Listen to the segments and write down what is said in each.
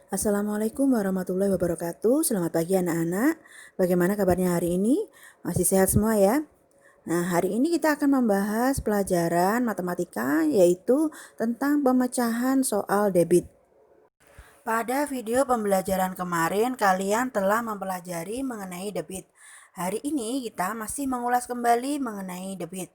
Assalamualaikum warahmatullahi wabarakatuh. Selamat pagi anak-anak. Bagaimana kabarnya hari ini? Masih sehat semua ya? Nah, hari ini kita akan membahas pelajaran matematika yaitu tentang pemecahan soal debit. Pada video pembelajaran kemarin, kalian telah mempelajari mengenai debit. Hari ini kita masih mengulas kembali mengenai debit.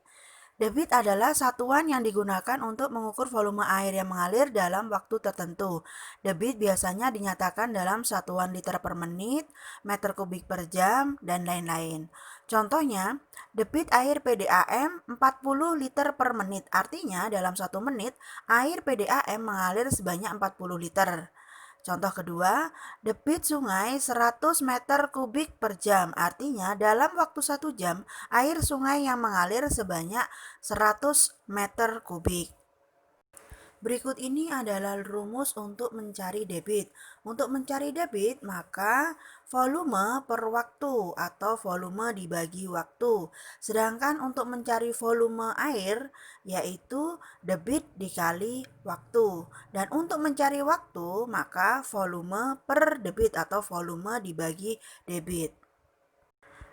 Debit adalah satuan yang digunakan untuk mengukur volume air yang mengalir dalam waktu tertentu. Debit biasanya dinyatakan dalam satuan liter per menit, meter kubik per jam, dan lain-lain. Contohnya, debit air PDAM 40 liter per menit. Artinya dalam 1 menit, air PDAM mengalir sebanyak 40 liter. Contoh kedua, debit sungai 100 meter kubik per jam. Artinya dalam waktu 1 jam, air sungai yang mengalir sebanyak 100 meter kubik. Berikut ini adalah rumus untuk mencari debit. Untuk mencari debit, maka volume per waktu atau volume dibagi waktu. Sedangkan untuk mencari volume air, yaitu debit dikali waktu. Dan untuk mencari waktu, maka volume per debit atau volume dibagi debit.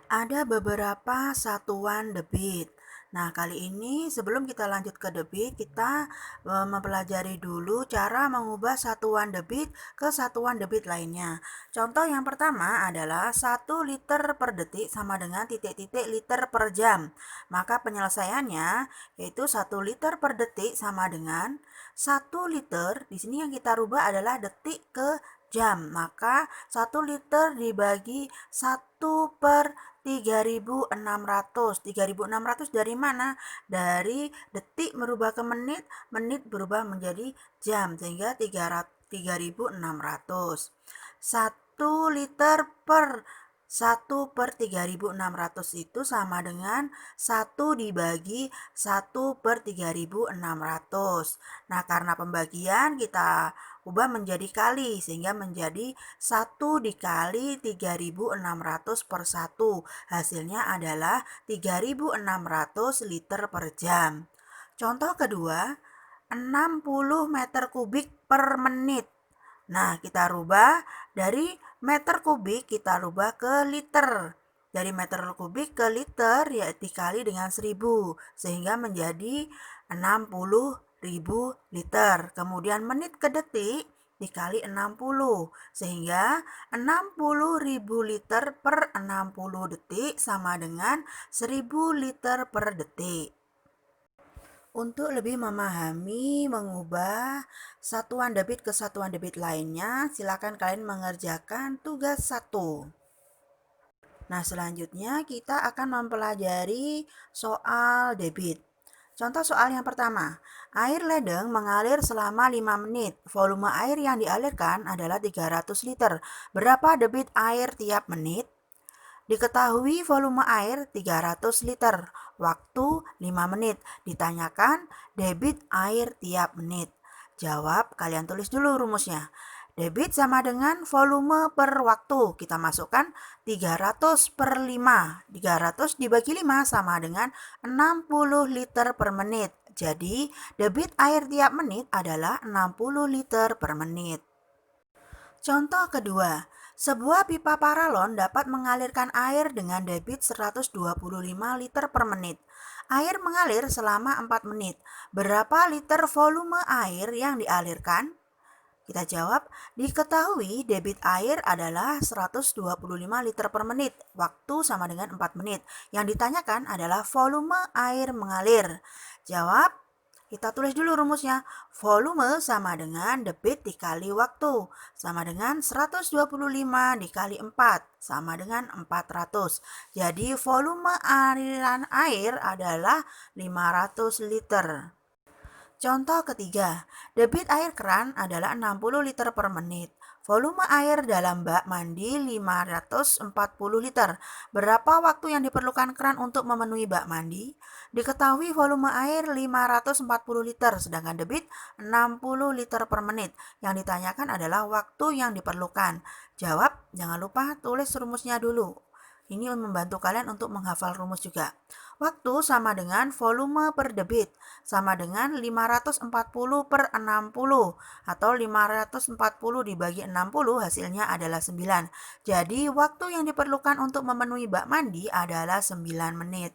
Ada beberapa satuan debit. Nah, kali ini sebelum kita lanjut ke debit, kita mempelajari dulu cara mengubah satuan debit ke satuan debit lainnya. Contoh yang pertama adalah 1 liter per detik sama dengan titik-titik liter per jam. Maka penyelesaiannya yaitu 1 liter per detik sama dengan 1 liter, di sini yang kita rubah adalah detik ke jam. Maka 1 liter dibagi 1 per 3.600. 3.600 dari mana? Dari detik merubah ke menit, menit berubah menjadi jam, sehingga 3.600. 1 liter per 1 per 3.600 itu sama dengan 1 dibagi 1 per 3.600. Nah, karena pembagian kita ubah menjadi kali, sehingga menjadi 1 dikali 3.600 per 1. Hasilnya adalah 3.600 liter per jam. Contoh kedua, 60 meter kubik per menit. Nah, kita rubah dari meter kubik, kita rubah ke liter. Dari meter kubik ke liter ya dikali dengan 1000, sehingga menjadi 60.000 liter. Kemudian menit ke detik dikali 60, sehingga 60.000 liter per 60 detik sama dengan 1000 liter per detik. Untuk lebih memahami mengubah satuan debit ke satuan debit lainnya, silakan kalian mengerjakan tugas 1. Nah, selanjutnya kita akan mempelajari soal debit. Contoh soal yang pertama, air ledeng mengalir selama 5 menit. Volume air yang dialirkan adalah 300 liter. Berapa debit air tiap menit? Diketahui volume air 300 liter, waktu 5 menit. Ditanyakan debit air tiap menit. Jawab, kalian tulis dulu rumusnya. Debit sama dengan volume per waktu. Kita masukkan 300 per 5. 300 dibagi 5 sama dengan 60 liter per menit. Jadi, debit air tiap menit adalah 60 liter per menit. Contoh kedua, sebuah pipa paralon dapat mengalirkan air dengan debit 125 liter per menit. Air mengalir selama 4 menit. Berapa liter volume air yang dialirkan? Kita jawab, diketahui debit air adalah 125 liter per menit, waktu sama dengan 4 menit. Yang ditanyakan adalah volume air mengalir. Jawab, kita tulis dulu rumusnya. Volume sama dengan debit dikali waktu, sama dengan 125 dikali 4, sama dengan 400. Jadi volume aliran air adalah 500 liter. Contoh ketiga, debit air keran adalah 60 liter per menit. Volume air dalam bak mandi 540 liter. Berapa waktu yang diperlukan keran untuk memenuhi bak mandi? Diketahui volume air 540 liter, sedangkan debit 60 liter per menit. Yang ditanyakan adalah waktu yang diperlukan. Jawab, jangan lupa tulis rumusnya dulu. Ini membantu kalian untuk menghafal rumus juga. Waktu sama dengan volume per debit, sama dengan 540 per 60, atau 540 dibagi 60 hasilnya adalah 9. Jadi waktu yang diperlukan untuk memenuhi bak mandi adalah 9 menit.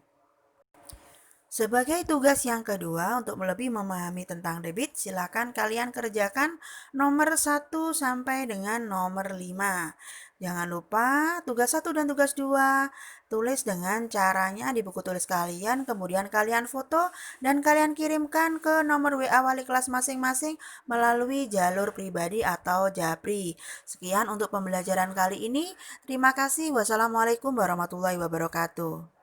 Sebagai tugas yang kedua, untuk lebih memahami tentang debit, silakan kalian kerjakan nomor 1 sampai dengan nomor 5. Jangan lupa tugas 1 dan tugas 2 tulis dengan caranya di buku tulis kalian, kemudian kalian foto dan kalian kirimkan ke nomor WA wali kelas masing-masing melalui jalur pribadi atau Japri. Sekian untuk pembelajaran kali ini. Terima kasih. Wassalamualaikum warahmatullahi wabarakatuh.